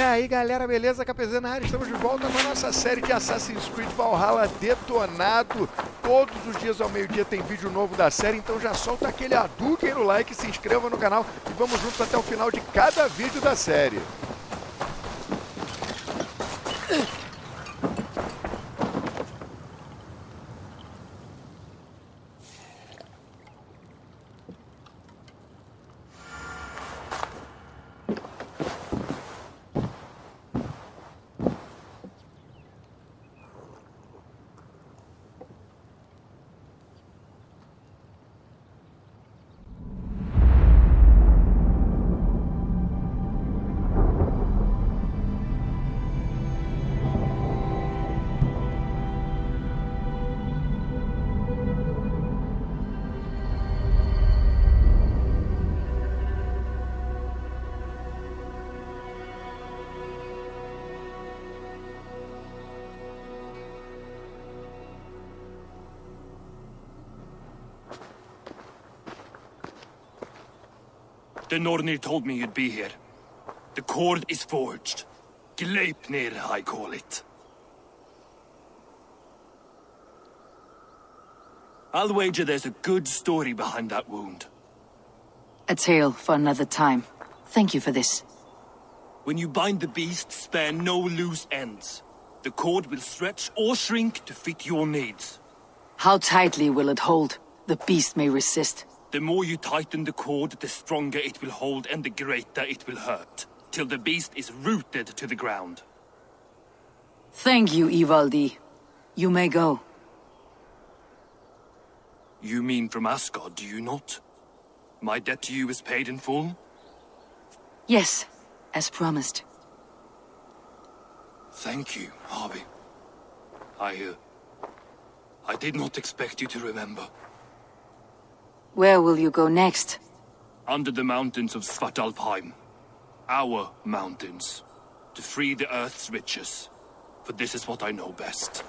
aí galera, beleza? kpzeta na área, estamos de volta com a nossa série de Assassin's Creed Valhalla Detonado. Todos os dias ao meio-dia tem vídeo novo da série, então já solta aquele aduquem no like, se inscreva no canal e vamos juntos até o final de cada vídeo da série. The Nornir told me you'd be here. The cord is forged. Gleipnir, I call it. I'll wager there's a good story behind that wound. A tale for another time. Thank you for this. When you bind the beast, spare no loose ends. The cord will stretch or shrink to fit your needs. How tightly will it hold? The beast may resist. The more you tighten the cord, the stronger it will hold and the greater it will hurt, till the beast is rooted to the ground. Thank you, Ivaldi. You may go. You mean from Asgard, do you not? My debt to you is paid in full? Yes, as promised. Thank you, Harvey. I did not expect you to remember. Where will you go next? Under the mountains of Svartalfheim. Our mountains. To free the Earth's riches. For this is what I know best.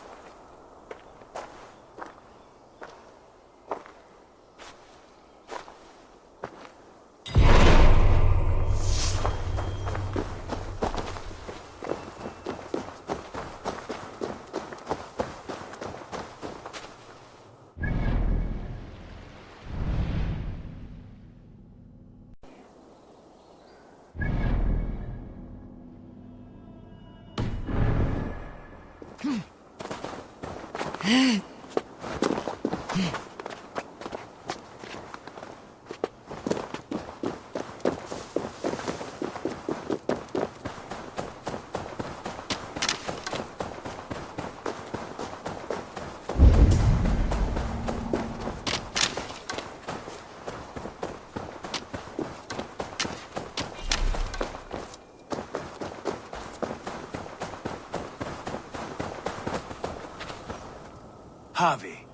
Harvey,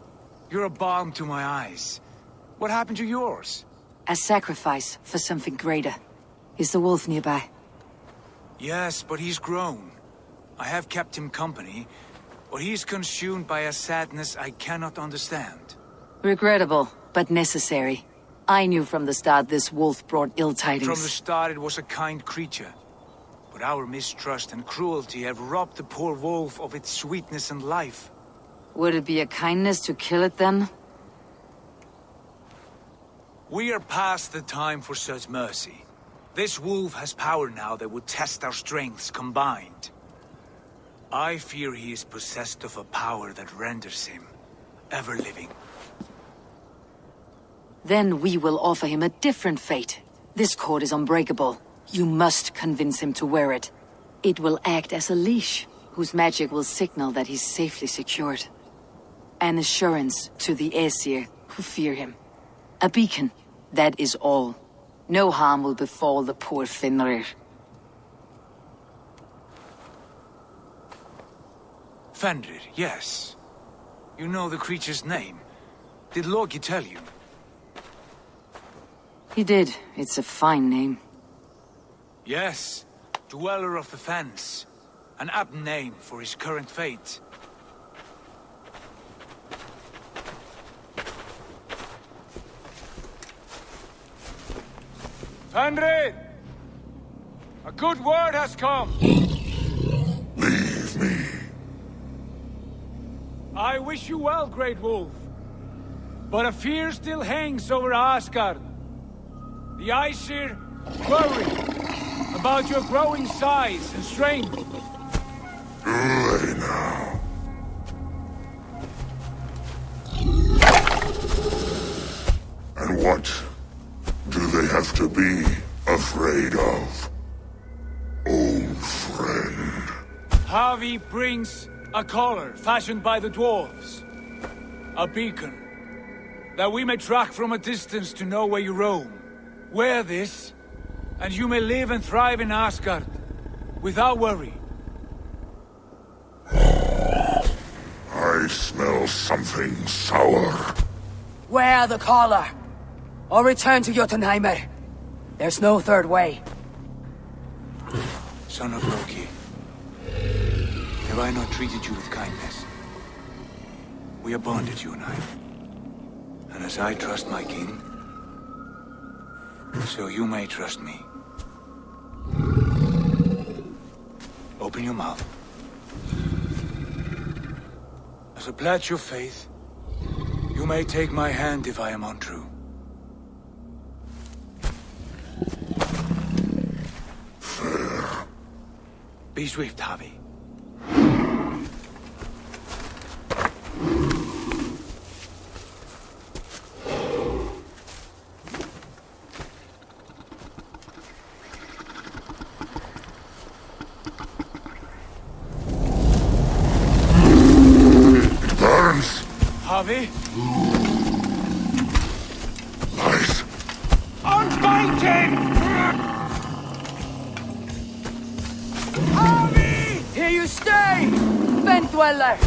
you're a balm to my eyes. What happened to yours? A sacrifice for something greater. Is the wolf nearby? Yes, but he's grown. I have kept him company, but he's consumed by a sadness I cannot understand. Regrettable, but necessary. I knew from the start this wolf brought ill tidings. From the start it was a kind creature. But our mistrust and cruelty have robbed the poor wolf of its sweetness and life. Would it be a kindness to kill it then? We are past the time for such mercy. This wolf has power now that would test our strengths combined. I fear he is possessed of a power that renders him ever-living. Then we will offer him a different fate. This cord is unbreakable. You must convince him to wear it. It will act as a leash, whose magic will signal that he's safely secured. An assurance to the Aesir who fear him. A beacon, that is all. No harm will befall the poor Fenrir. Fenrir, yes. You know the creature's name. Did Loki tell you? He did. It's a fine name. Yes. Dweller of the Fens. An apt name for his current fate. Fenrir! A good word has come! I wish you well, Great Wolf. But a fear still hangs over Asgard. The Aesir worry about your growing size and strength. Do they now? And what do they have to be afraid of? Old friend. Havi brings a collar fashioned by the dwarves. A beacon. That we may track from a distance to know where you roam. Wear this, and you may live and thrive in Asgard. Without worry. I smell something sour. Wear the collar, or return to Jotunheimer. There's no third way. Son of Loki, have I not treated you with kindness? We are bonded, you and I. And as I trust my king, so you may trust me. Open your mouth. As a pledge of faith, you may take my hand if I am untrue. Fair. Be swift, Havi. It burns. Havi? Lies. Unbind him! Here you stay, Fen Dweller!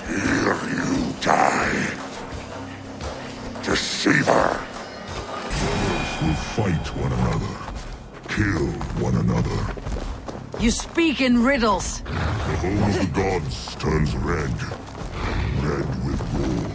Here you die. Deceiver. Those who fight one another, kill one another. You speak in riddles. The whole of the gods turns red. Red with war.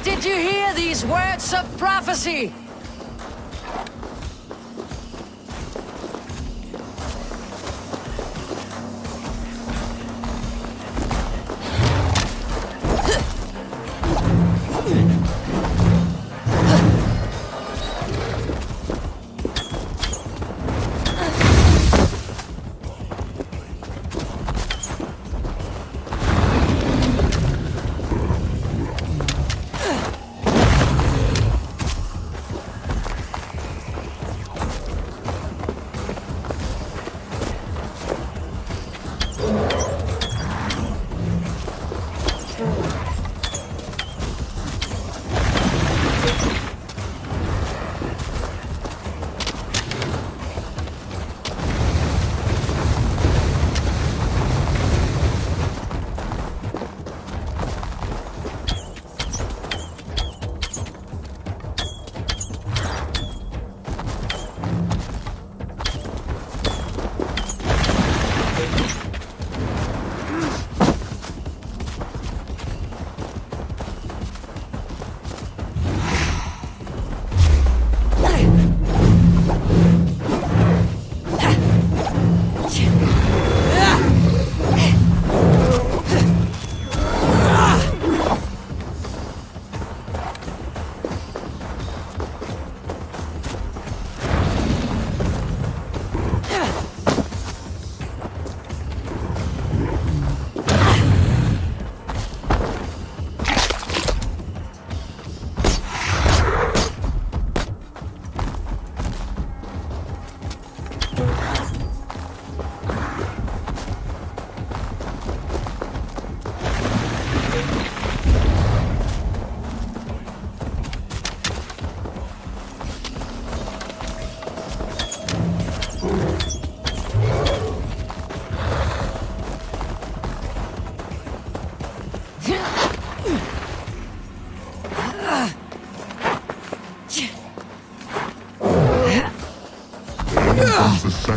Did you hear these words of prophecy?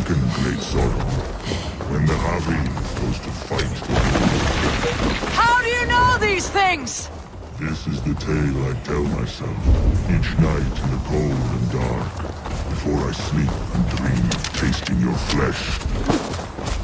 Hearken, great sorrow. When the Havi goes to fight, How do you know these things? this is the tale I tell myself each night in the cold and dark, before I sleep and dream of tasting your flesh.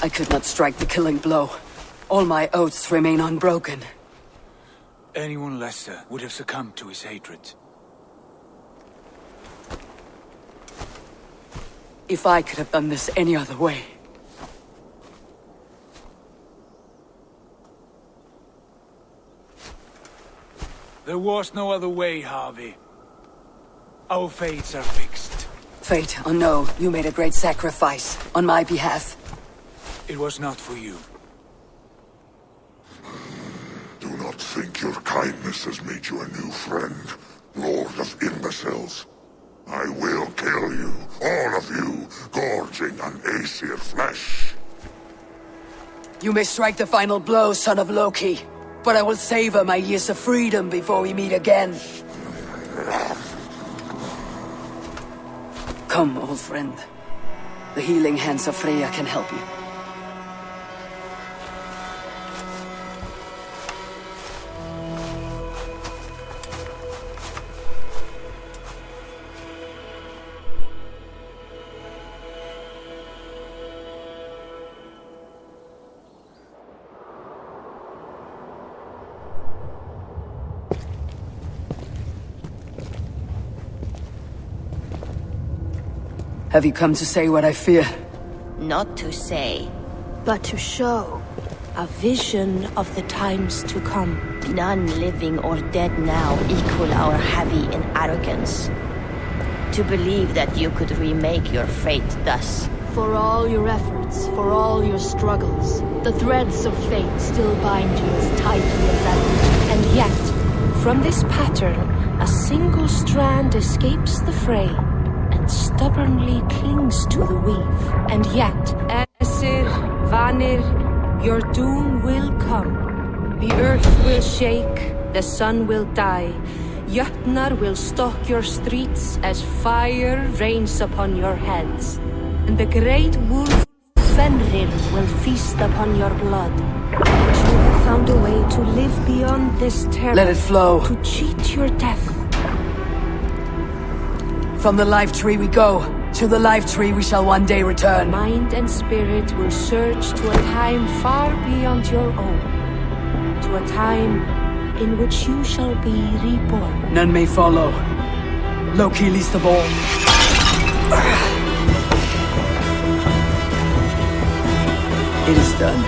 I could not strike the killing blow. All my oaths remain unbroken. Anyone lesser would have succumbed to his hatred. If I could have done this any other way. There was no other way, Harvey. Our fates are fixed. Fate, oh no, you made a great sacrifice on my behalf. It was not for you. Do not think your kindness has made you a new friend, Lord of Imbeciles. I will kill you, all of you, gorging on Aesir flesh. You may strike the final blow, son of Loki, but I will savor my years of freedom before we meet again. Come, old friend. The healing hands of Freya can help you. Have you come to say what I fear? Not to say. but to show a vision of the times to come. None living or dead now equal our heavy in arrogance. To believe that you could remake your fate thus. For all your efforts, for all your struggles, the threads of fate still bind you as tightly as ever. And yet, from this pattern, a single strand escapes the fray and stubbornly clings to the weave. And yet, Esir, Vanir, your doom will come. The earth will shake, the sun will die. Jötnar will stalk your streets as fire rains upon your heads. And the great wolf Fenrir will feast upon your blood. But you have found a way to live beyond this terror. Let it flow. To cheat your death. From the life tree we go. To the life tree we shall one day return. Mind and spirit will surge to a time far beyond your own. To a time in which you shall be reborn. None may follow. Loki leads the ball. It is done.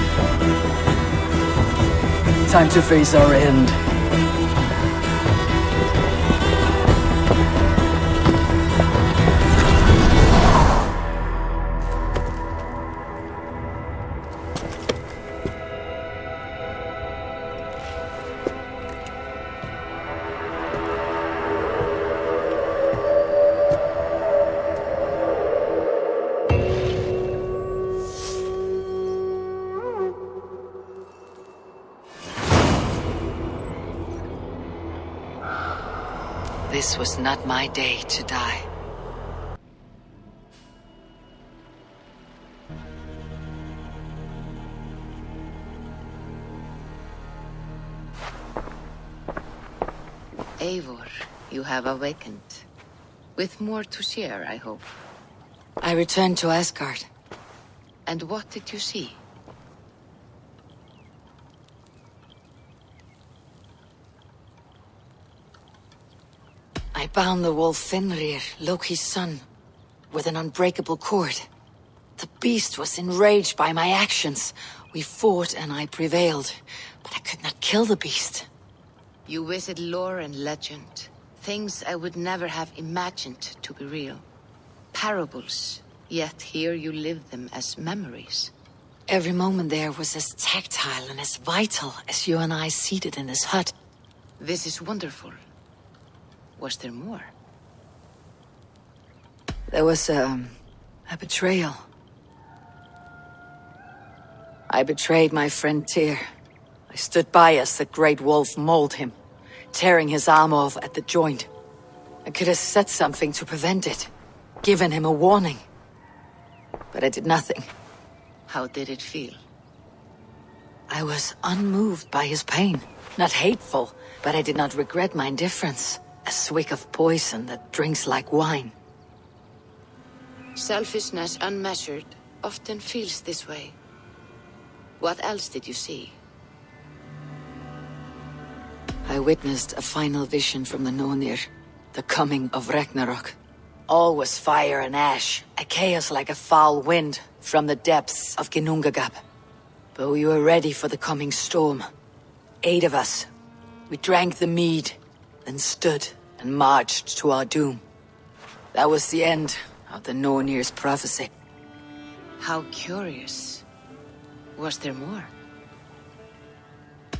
Time to face our end. This was not my day to die. Eivor, you have awakened. With more to share, I hope. I returned to Asgard. And what did you see? I bound the wolf Fenrir, Loki's son, with an unbreakable cord. The beast was enraged by my actions. We fought and I prevailed, but I could not kill the beast. You visit lore and legend, things I would never have imagined to be real. Parables, yet here you live them as memories. Every moment there was as tactile and as vital as you and I seated in this hut. This is wonderful. Was there more? There was a betrayal. I betrayed my friend Tyr. I stood by as the great wolf mauled him, tearing his arm off at the joint. I could have said something to prevent it, given him a warning. But I did nothing. How did it feel? I was unmoved by his pain. Not hateful, but I did not regret my indifference. A swig of poison that drinks like wine. Selfishness unmeasured often feels this way. What else did you see? I witnessed a final vision from the Nornir, the coming of Ragnarok. All was fire and ash, a chaos like a foul wind from the depths of Ginnungagap. But we were ready for the coming storm. 8 of us. We drank the mead, then stood and marched to our doom. That was the end of the Nornir's prophecy. How curious. Was there more?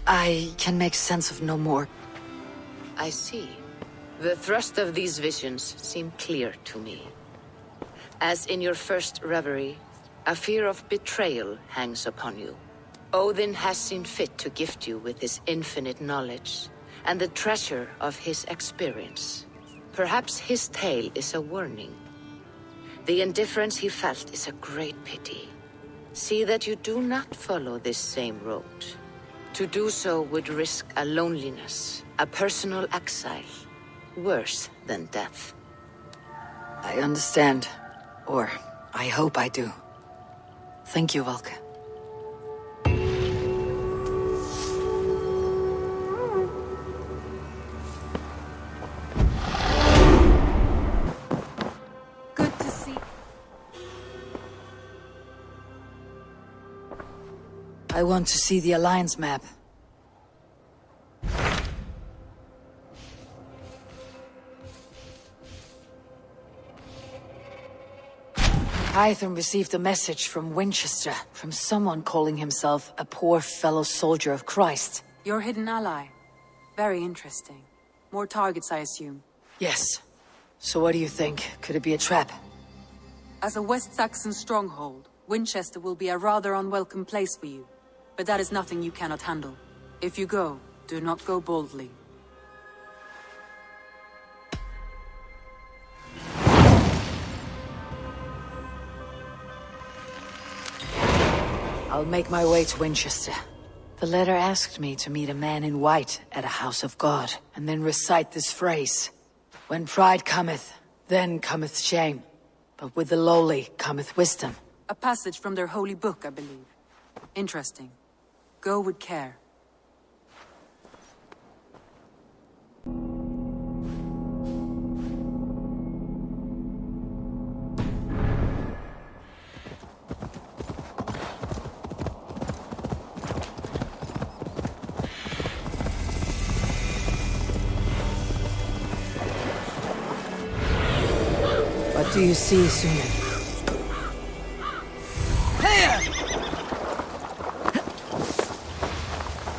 I can make sense of no more. I see. The thrust of these visions seem clear to me. As in your first reverie, a fear of betrayal hangs upon you. Odin has seen fit to gift you with his infinite knowledge and the treasure of his experience. Perhaps his tale is a warning. The indifference he felt is a great pity. See that you do not follow this same road. To do so would risk a loneliness, a personal exile, worse than death. I understand, or I hope I do. Thank you, Valka. Good to see. I want to see the Alliance map. Hytham received a message from Winchester, from someone calling himself a poor fellow soldier of Christ. Your hidden ally. Very interesting. More targets, I assume. Yes. So what do you think? Could it be a trap? As a West Saxon stronghold, Winchester will be a rather unwelcome place for you. But that is nothing you cannot handle. If you go, do not go boldly. I'll make my way to Winchester. The letter asked me to meet a man in white at a house of God, and then recite this phrase. When pride cometh, then cometh shame. But with the lowly cometh wisdom. A passage from their holy book, I believe. Interesting. Go with care. What do you see, Sunan?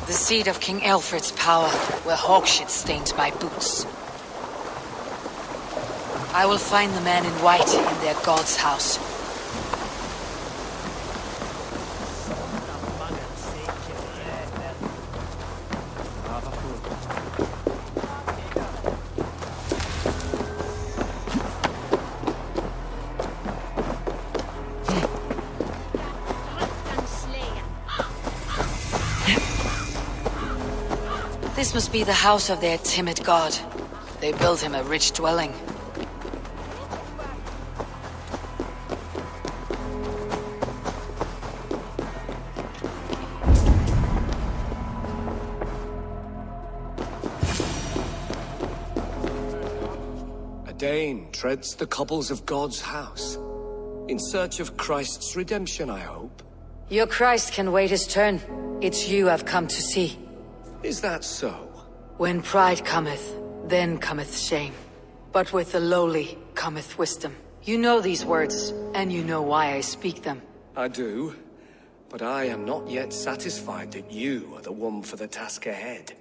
The seat of King Alfred's power, where hawkshit stains my boots. I will find the man in white in their god's house. This must be the house of their timid god. They built him a rich dwelling. A Dane treads the cobbles of God's house. In search of Christ's redemption, I hope. Your Christ can wait his turn. It's you I've come to see. Is that so? When pride cometh, then cometh shame. But with the lowly cometh wisdom. You know these words, and you know why I speak them. I do, but I am not yet satisfied that you are the one for the task ahead.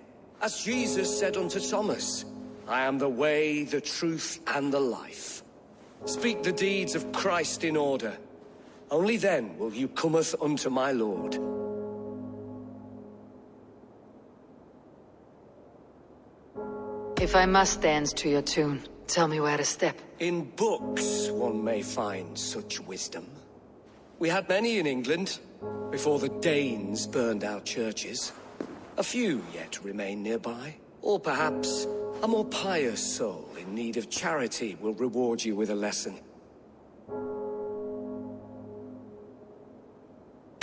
As Jesus said unto Thomas, I am the way, the truth, and the life. Speak the deeds of Christ in order. Only then will you cometh unto my Lord. If I must dance to your tune, tell me where to step. In books one may find such wisdom. We had many in England, before the Danes burned our churches. A few yet remain nearby. Or perhaps a more pious soul in need of charity will reward you with a lesson.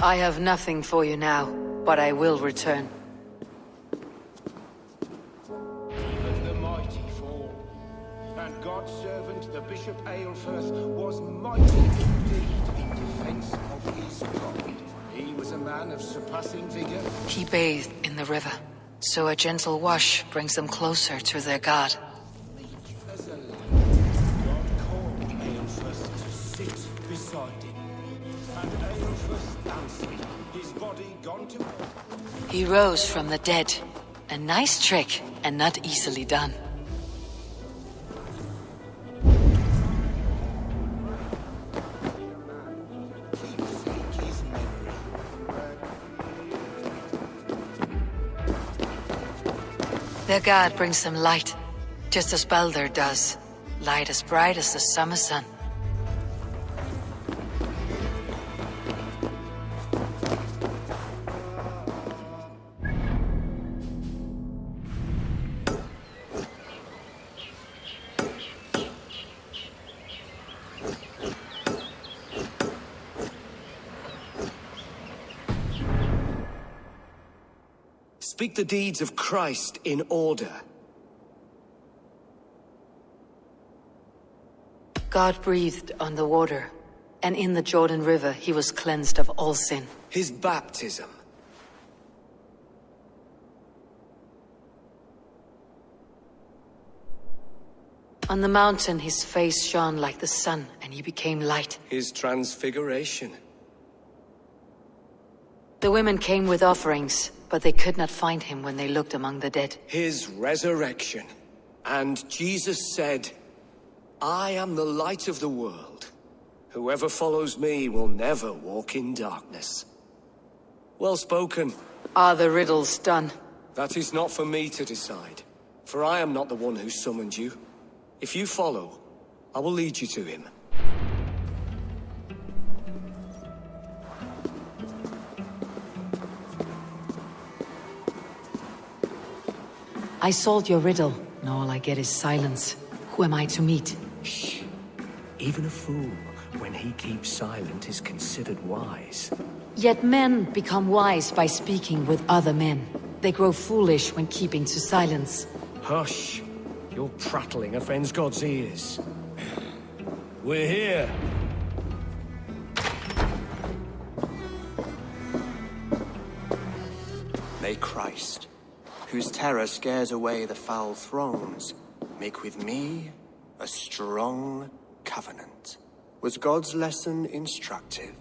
I have nothing for you now, but I will return. God's servant, the Bishop Aelfirth, was mighty indeed in defense of his God. He was a man of surpassing vigor. He bathed in the river, so a gentle wash brings them closer to their god. As a lad, God called Aelfirth to sit beside him. And Aelfirth answered, his body gone to... He rose from the dead. A nice trick, and not easily done. Their god brings them light, just as Baldur does. Light as bright as the summer sun. Speak the deeds of Christ in order. God breathed on the water, and in the Jordan River he was cleansed of all sin. His baptism, On the mountain, his face shone like the sun, and he became light. His transfiguration. The women came with offerings, but they could not find him when they looked among the dead. His resurrection. And Jesus said, I am the light of the world. Whoever follows me will never walk in darkness. Well spoken. Are the riddles done? That is not for me to decide, for I am not the one who summoned you. If you follow, I will lead you to him. I solved your riddle. Now all I get is silence. Who am I to meet? Shh. Even a fool, when he keeps silent, is considered wise. Yet men become wise by speaking with other men. They grow foolish when keeping to silence. Hush. Your prattling offends God's ears. We're here. May Christ, whose terror scares away the foul throngs, make with me a strong covenant. Was God's lesson instructive?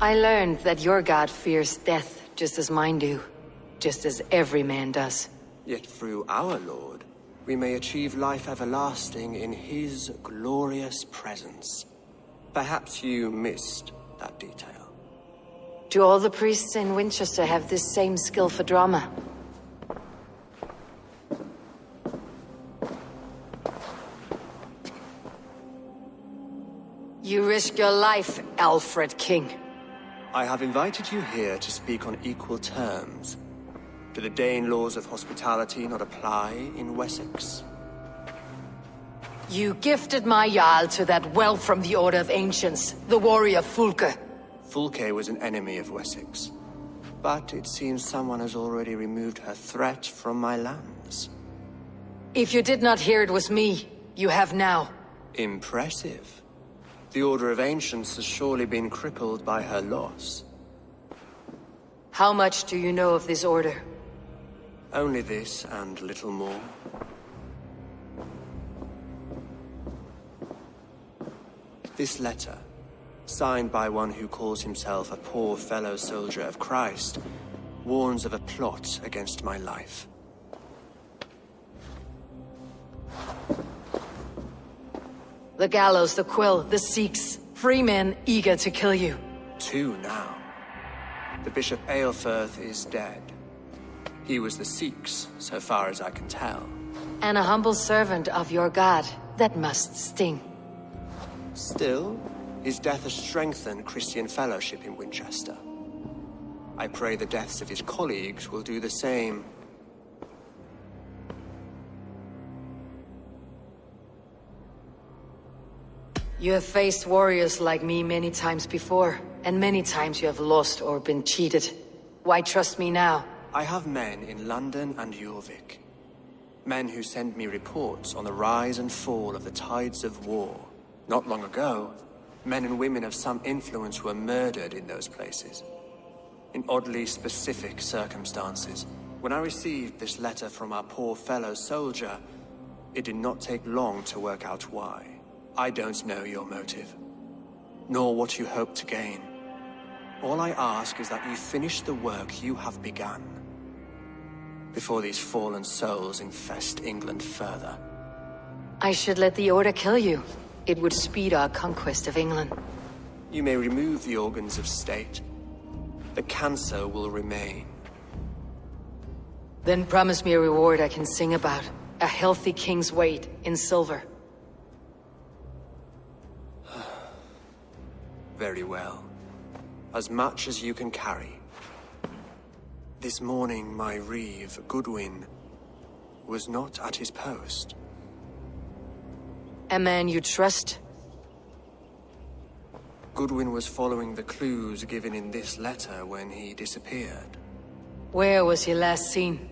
I learned that your God fears death just as mine do. Just as every man does. Yet through our Lord, we may achieve life everlasting in his glorious presence. Perhaps you missed that detail. Do all the priests in Winchester have this same skill for drama? You risk your life, Alfred King. I have invited you here to speak on equal terms. Do the Dane laws of hospitality not apply in Wessex? You gifted my Jarl to that well from the Order of Ancients, the warrior Fulke. Fulke was an enemy of Wessex. But it seems someone has already removed her threat from my lands. If you did not hear it was me, you have now. Impressive. The Order of Ancients has surely been crippled by her loss. How much do you know of this order? Only this and little more. This letter, signed by one who calls himself a poor fellow soldier of Christ, warns of a plot against my life. The gallows, the quill, the Sikhs, free men eager to kill you. 2 now. The Bishop Aelfirth is dead. He was the Sikhs, so far as I can tell. And a humble servant of your god. That must sting. Still, his death has strengthened Christian fellowship in Winchester. I pray the deaths of his colleagues will do the same. You have faced warriors like me many times before, and many times you have lost or been cheated. Why trust me now? I have men in London and Jorvik. Men who send me reports on the rise and fall of the tides of war. Not long ago, men and women of some influence were murdered in those places. In oddly specific circumstances. When I received this letter from our poor fellow soldier, it did not take long to work out why. I don't know your motive, nor what you hope to gain. All I ask is that you finish the work you have begun, before these fallen souls infest England further. I should let the Order kill you. It would speed our conquest of England. You may remove the organs of state. The cancer will remain. Then promise me a reward I can sing about. A healthy king's weight in silver. Very well. As much as you can carry. This morning, my reeve, Goodwin, was not at his post. A man you trust? Goodwin was following the clues given in this letter when he disappeared. Where was he last seen?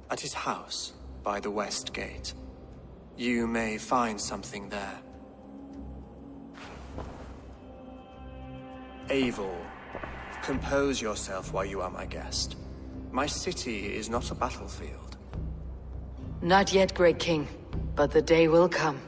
At his house, by the West Gate. You may find something there. Eivor, compose yourself while you are my guest. My city is not a battlefield. Not yet, Great King, but the day will come.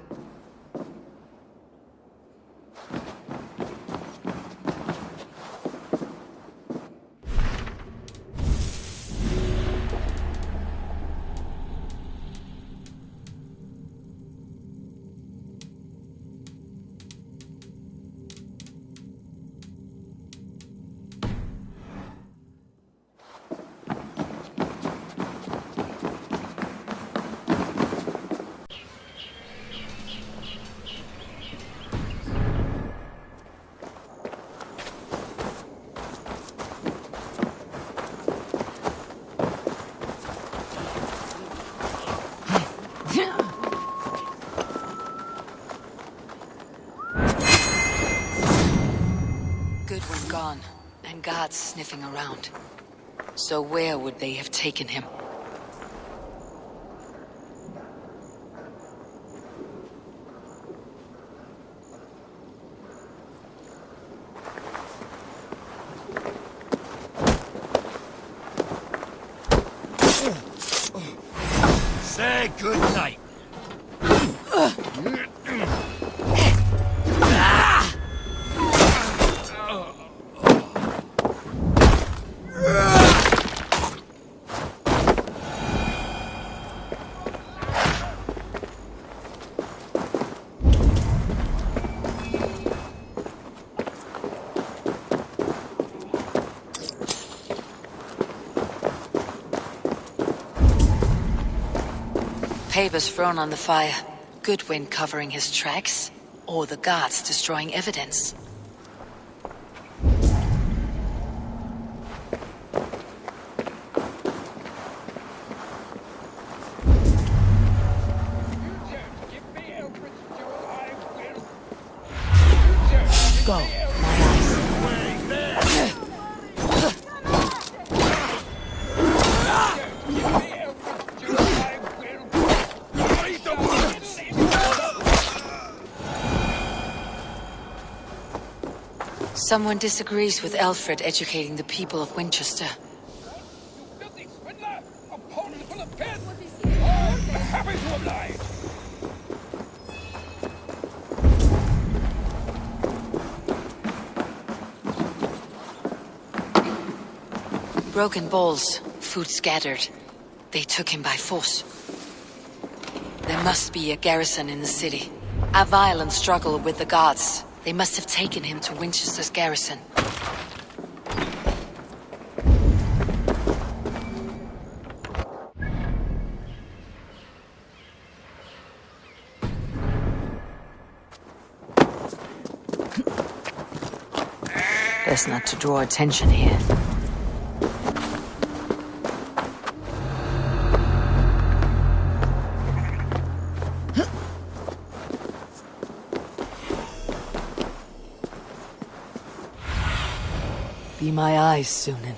Gone, and guards sniffing around. So where would they have taken him? Say good night. Papers thrown on the fire. Goodwin covering his tracks, or the guards destroying evidence. Go. Someone disagrees with Alfred educating the people of Winchester. Broken bowls, food scattered. They took him by force. There must be a garrison in the city. A violent struggle with the guards. They must have taken him to Winchester's garrison. Best not to draw attention here. Be my eyes, Sunan.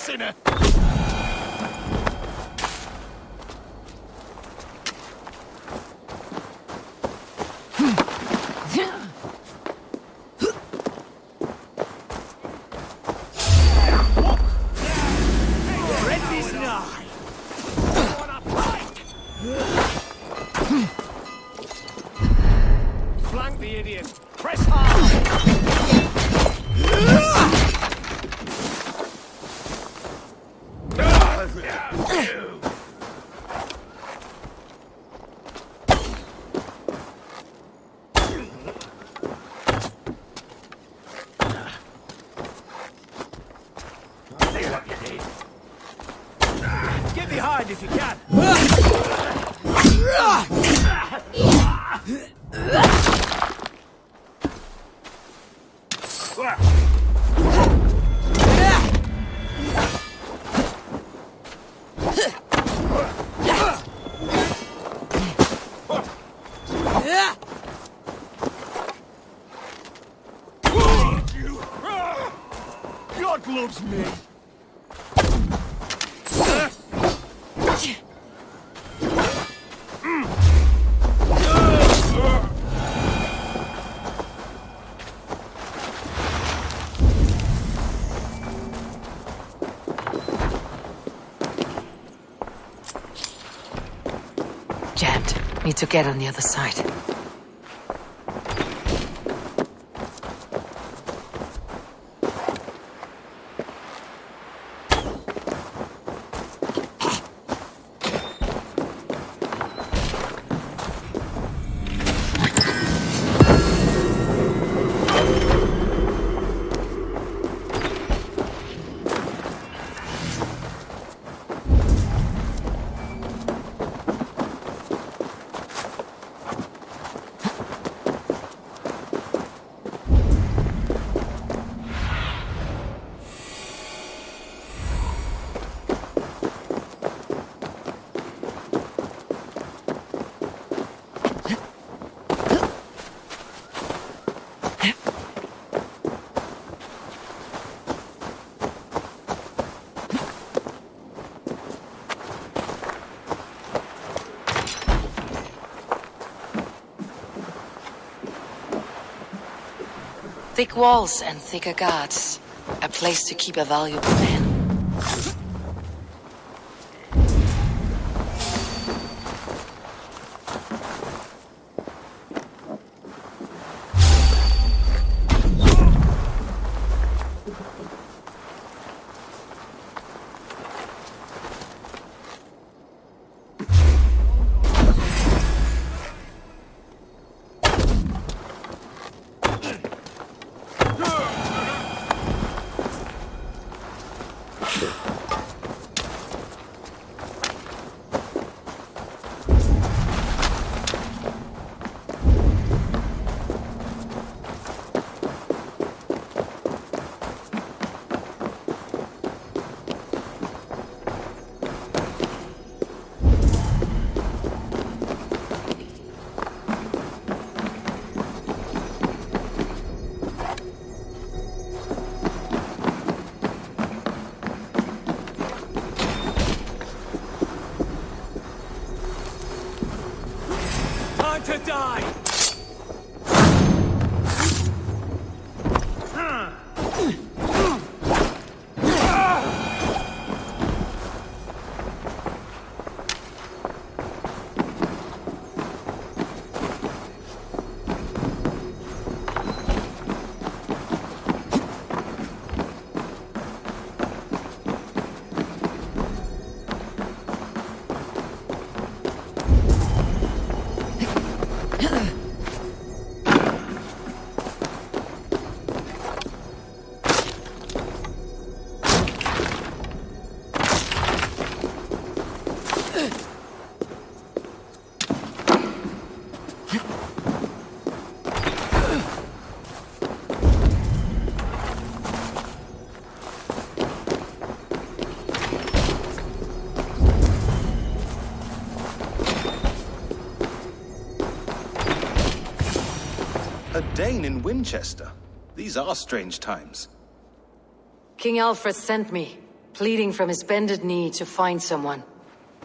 sinner! Flank the idiot! Press hard! Get behind if you can! God loves me! Jammed. Need to get on the other side. Thick walls and thicker guards. A place to keep a valuable man. To die! A Dane in Winchester. These are strange times. King Alfred sent me. pleading from his bended knee to find someone.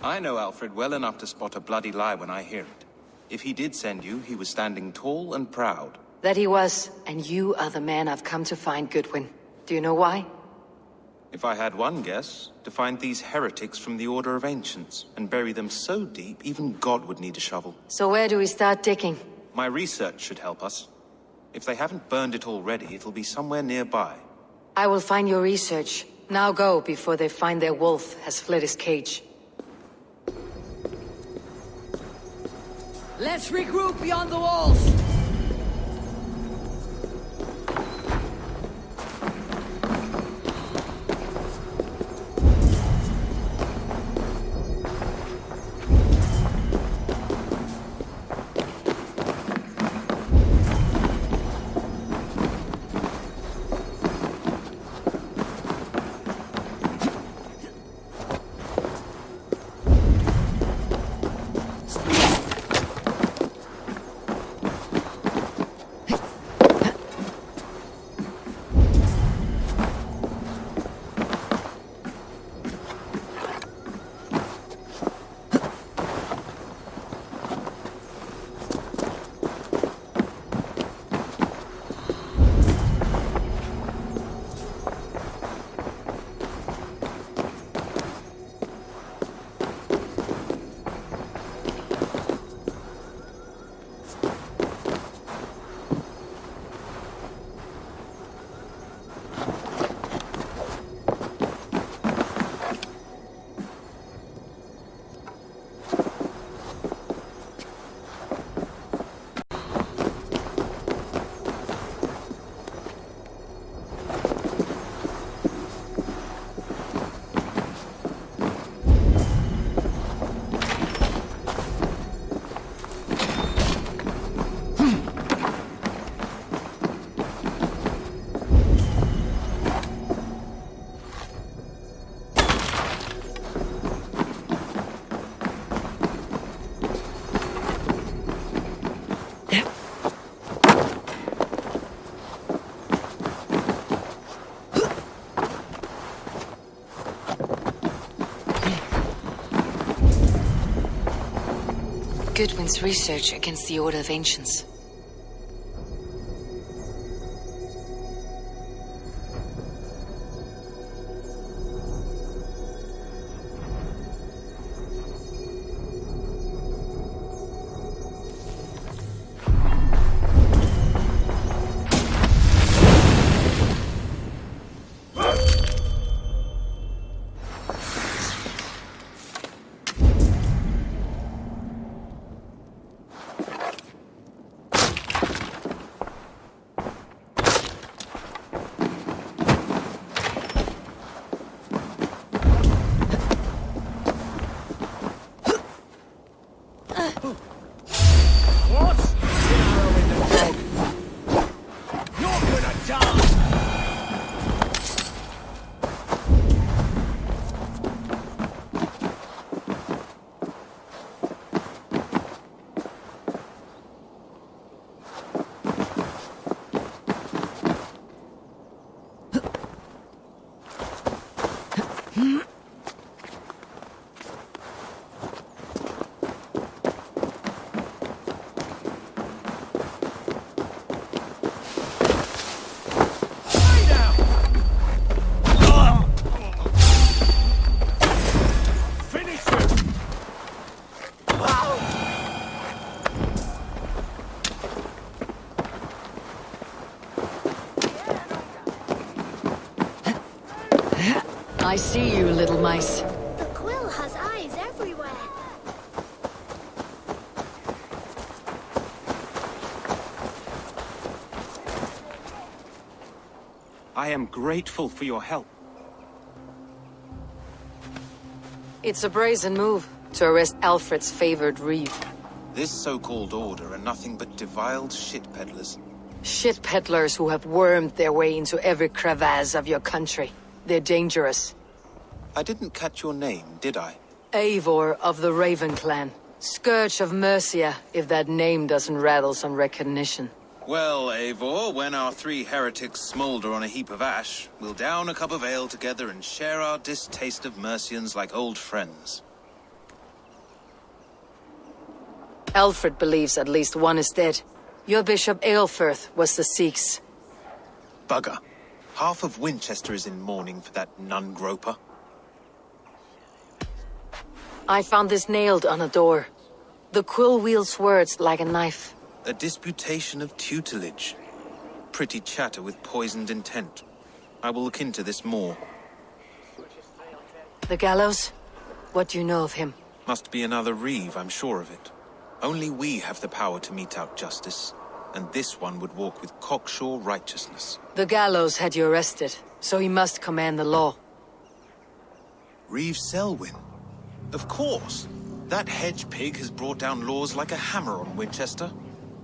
I know Alfred well enough to spot a bloody lie when I hear it. If he did send you, he was standing tall and proud. That he was, and you are the man I've come to find, Goodwin. Do you know why? If I had one guess, to find these heretics from the Order of Ancients, and bury them so deep, even God would need a shovel. So where do we start digging? My research should help us. If they haven't burned it already, it'll be somewhere nearby. I will find your research. Now go, before they find their wolf has fled his cage. Let's regroup beyond the walls! Goodwin's research against the Order of Ancients. I see you, little mice. The quill has eyes everywhere. I am grateful for your help. It's a brazen move to arrest Alfred's favored reeve. This so-called order are nothing but deviled shit peddlers. Shit peddlers who have wormed their way into every crevasse of your country. They're dangerous. I didn't catch your name, did I? Eivor of the Raven Clan. Scourge of Mercia, if that name doesn't rattle some recognition. Well, Eivor, when our 3 heretics smolder on a heap of ash, we'll down a cup of ale together and share our distaste of Mercians like old friends. Alfred believes at least one is dead. Your Bishop Aelfirth was the Sikhs. Bugger. Half of Winchester is in mourning for that nun-groper. I found this nailed on a door. The quill wields words like a knife. A disputation of tutelage. Pretty chatter with poisoned intent. I will look into this more. The gallows? What do you know of him? Must be another Reeve, I'm sure of it. Only we have the power to mete out justice, and this one would walk with cocksure righteousness. The gallows had you arrested, so he must command the law. Reeve Selwyn? Of course! That hedge pig has brought down laws like a hammer on Winchester,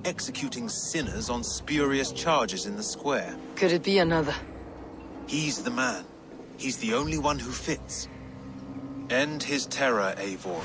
executing sinners on spurious charges in the square. Could it be another? He's the man. He's the only one who fits. End his terror, Eivor.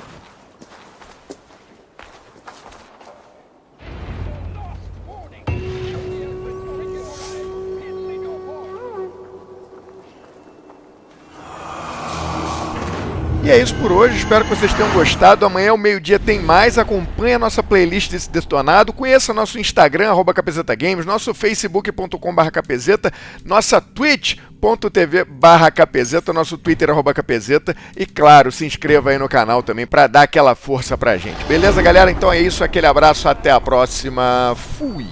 E é isso por hoje, espero que vocês tenham gostado. Amanhã ao meio-dia tem mais, acompanhe a nossa playlist desse Detonado, conheça nosso Instagram, @kpzetagames, nosso facebook.com/kpzeta, nossa twitch.tv/kpzeta, nosso Twitter @kpzeta e claro, se inscreva aí no canal também para dar aquela força pra gente. Beleza, galera? Então é isso, aquele abraço, até a próxima, fui!